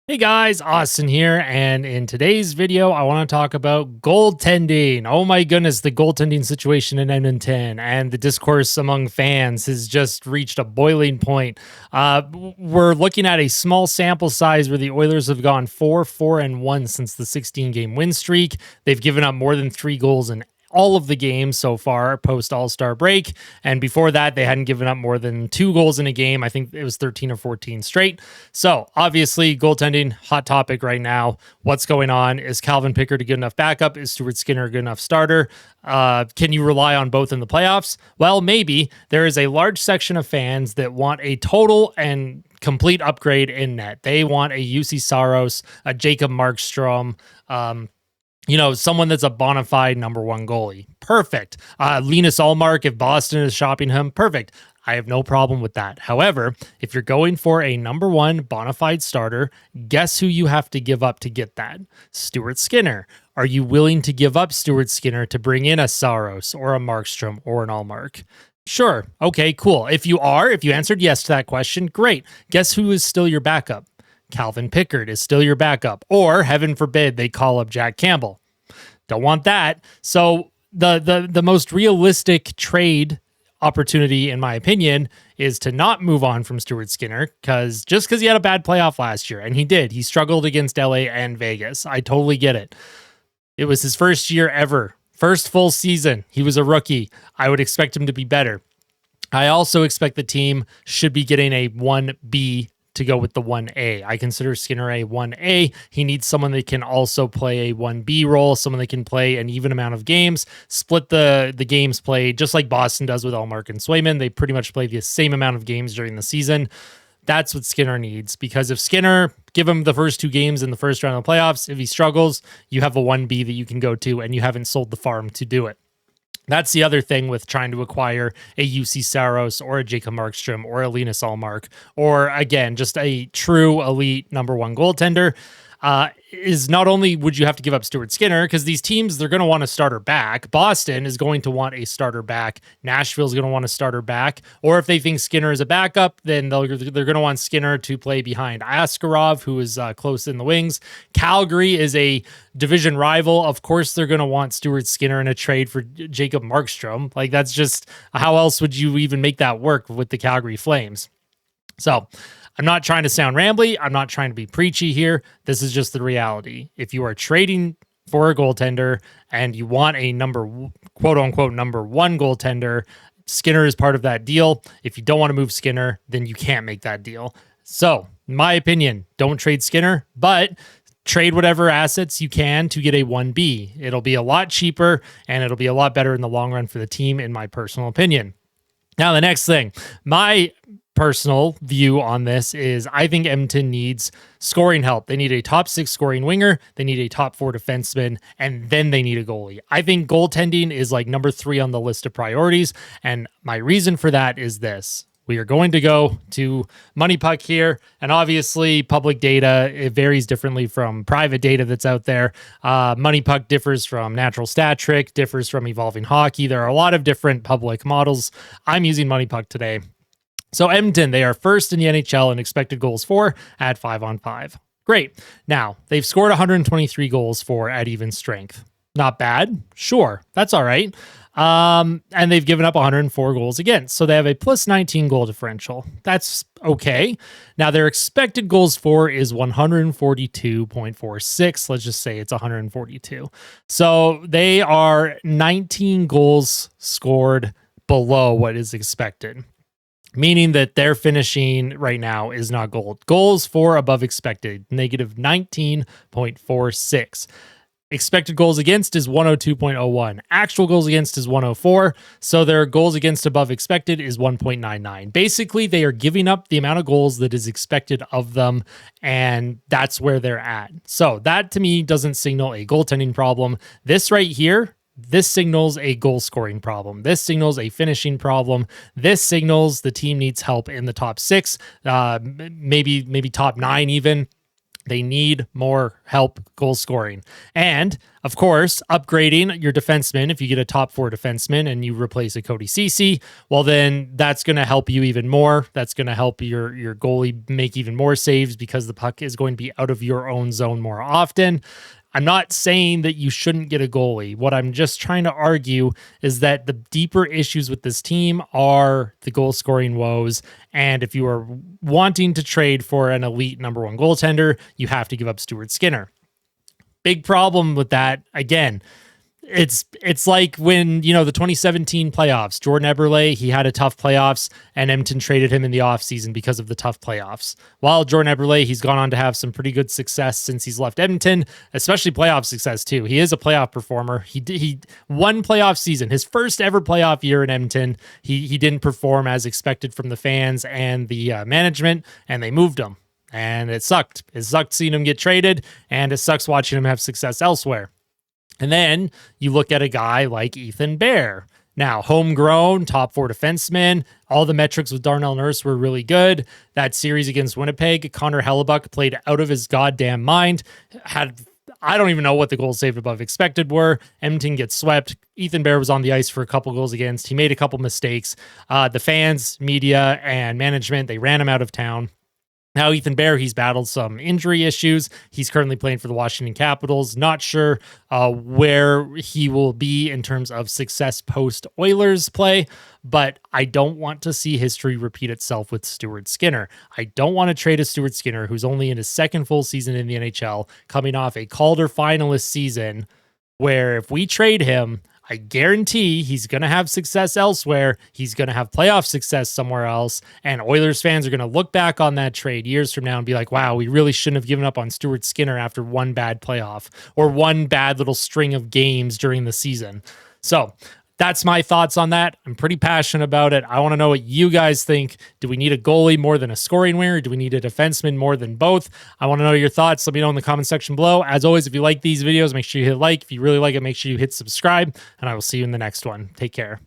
Hey guys, Austin here, and in today's video, I want to talk about goaltending. Oh my goodness, the goaltending situation in Edmonton and the discourse among fans has just reached a boiling point. We're looking at a small sample size where the Oilers have gone 4-4-1 since the 16-game win streak. They've given up more than 3 goals in all of the games so far post All-Star break. And before that, they hadn't given up more than 2 goals in a game. I think it was 13 or 14 straight. So obviously, goaltending, hot topic right now. What's going on? Is Calvin Pickard a good enough backup? Is Stuart Skinner a good enough starter? Can you rely on both in the playoffs? Well, maybe. There is a large section of fans that want a total and complete upgrade in net. They want a UC Saros, a Jacob Markstrom, someone that's a bonafide number one goalie. Perfect. Linus Ullmark, if Boston is shopping him, perfect. I have no problem with that. However, if you're going for a number one bonafide starter, guess who you have to give up to get that? Stuart Skinner. Are you willing to give up Stuart Skinner to bring in a Saros or a Markstrom or an Ullmark? Sure. Okay, cool. If you answered yes to that question, great. Guess who is still your backup? Calvin Pickard is still your backup, or heaven forbid they call up Jack Campbell. Don't want that. So the most realistic trade opportunity, in my opinion, is to not move on from Stuart Skinner, because he had a bad playoff last year, and he struggled against LA and Vegas. I totally get it. It was his first year ever, first full season. He was a rookie. I would expect him to be better. I also expect the team should be getting a 1B to go with the 1A. I consider Skinner a 1A. He needs someone that can also play a 1B role, someone that can play an even amount of games, split the games played, just like Boston does with Ullmark and Swayman. They pretty much play the same amount of games during the season. That's what Skinner needs, because if Skinner, give him the first 2 games in the first round of the playoffs, if he struggles, you have a 1B that you can go to, and you haven't sold the farm to do it. That's the other thing with trying to acquire a UC Saros or a Jacob Markstrom or a Linus Ullmark, or again, just a true elite number one goaltender. Is not only would you have to give up Stuart Skinner, because these teams, they're going to want a starter back. Boston is going to want a starter back. Nashville's going to want a starter back. Or if they think Skinner is a backup, then they're going to want Skinner to play behind Askarov, who is close in the wings. Calgary is a division rival. Of course, they're going to want Stuart Skinner in a trade for Jacob Markstrom. Like, that's just, how else would you even make that work with the Calgary Flames? So I'm not trying to sound rambly. I'm not trying to be preachy here. This is just the reality. If you are trading for a goaltender and you want a quote unquote number one goaltender, Skinner is part of that deal. If you don't want to move Skinner, then you can't make that deal. So, in my opinion, don't trade Skinner, but trade whatever assets you can to get a 1B. It'll be a lot cheaper and it'll be a lot better in the long run for the team, in my personal opinion. Now, the next thing, my personal view on this is I think Edmonton needs scoring help. They need a top 6 scoring winger. They need a top 4 defenseman, and then they need a goalie. I think goaltending is like number 3 on the list of priorities. And my reason for that is this. We are going to go to Money Puck here, and obviously public data, it varies differently from private data that's out there. Money Puck differs from Natural Stat Trick, differs from Evolving Hockey. There are a lot of different public models. I'm using Money Puck today. So Edmonton, they are first in the NHL in expected goals for at 5-on-5. Great. Now, they've scored 123 goals for at even strength. Not bad. Sure. That's all right. And they've given up 104 goals against. So they have a plus 19 goal differential. That's okay. Now, their expected goals for is 142.46. Let's just say it's 142. So they are 19 goals scored below what is expected, meaning that their finishing right now is not gold. Goals for above expected, negative 19.46. Expected goals against is 102.01. Actual goals against is 104. So their goals against above expected is 1.99. Basically, they are giving up the amount of goals that is expected of them, and that's where they're at. So that, to me, doesn't signal a goaltending problem. This right here, this signals a goal scoring problem. This signals a finishing problem. This signals the team needs help in the top 6, maybe top 9 even. They need more help goal scoring. And of course, upgrading your defenseman. If you get a top 4 defenseman and you replace a Cody Ceci, well, then that's going to help you even more. That's going to help your goalie make even more saves because the puck is going to be out of your own zone more often. I'm not saying that you shouldn't get a goalie. What I'm just trying to argue is that the deeper issues with this team are the goal scoring woes. And if you are wanting to trade for an elite number 1 goaltender, you have to give up Stuart Skinner. Big problem with that. Again, it's like when, the 2017 playoffs, Jordan Eberle, he had a tough playoffs and Edmonton traded him in the offseason because of the tough playoffs. While Jordan Eberle, he's gone on to have some pretty good success since he's left Edmonton, especially playoff success too. He is a playoff performer. He won playoff season, his first ever playoff year in Edmonton. He didn't perform as expected from the fans and the management, and they moved him. And it sucked. It sucked seeing him get traded, and it sucks watching him have success elsewhere. And then you look at a guy like Ethan Bear. Now, homegrown, top 4 defenseman. All the metrics with Darnell Nurse were really good. That series against Winnipeg, Connor Hellebuck played out of his goddamn mind. I don't even know what the goals saved above expected were. Edmonton gets swept. Ethan Bear was on the ice for a couple goals against. He made a couple mistakes. The fans, media, and management, they ran him out of town. Now, Ethan Bear, he's battled some injury issues. He's currently playing for the Washington Capitals. Not sure where he will be in terms of success post-Oilers play, but I don't want to see history repeat itself with Stuart Skinner. I don't want to trade a Stuart Skinner who's only in his second full season in the NHL, coming off a Calder finalist season, where if we trade him, I guarantee he's going to have success elsewhere. He's going to have playoff success somewhere else. And Oilers fans are going to look back on that trade years from now and be like, wow, we really shouldn't have given up on Stuart Skinner after one bad playoff or one bad little string of games during the season. So that's my thoughts on that. I'm pretty passionate about it. I want to know what you guys think. Do we need a goalie more than a scoring winger? Do we need a defenseman more than both? I want to know your thoughts. Let me know in the comment section below. As always, if you like these videos, make sure you hit like. If you really like it, make sure you hit subscribe, and I will see you in the next one. Take care.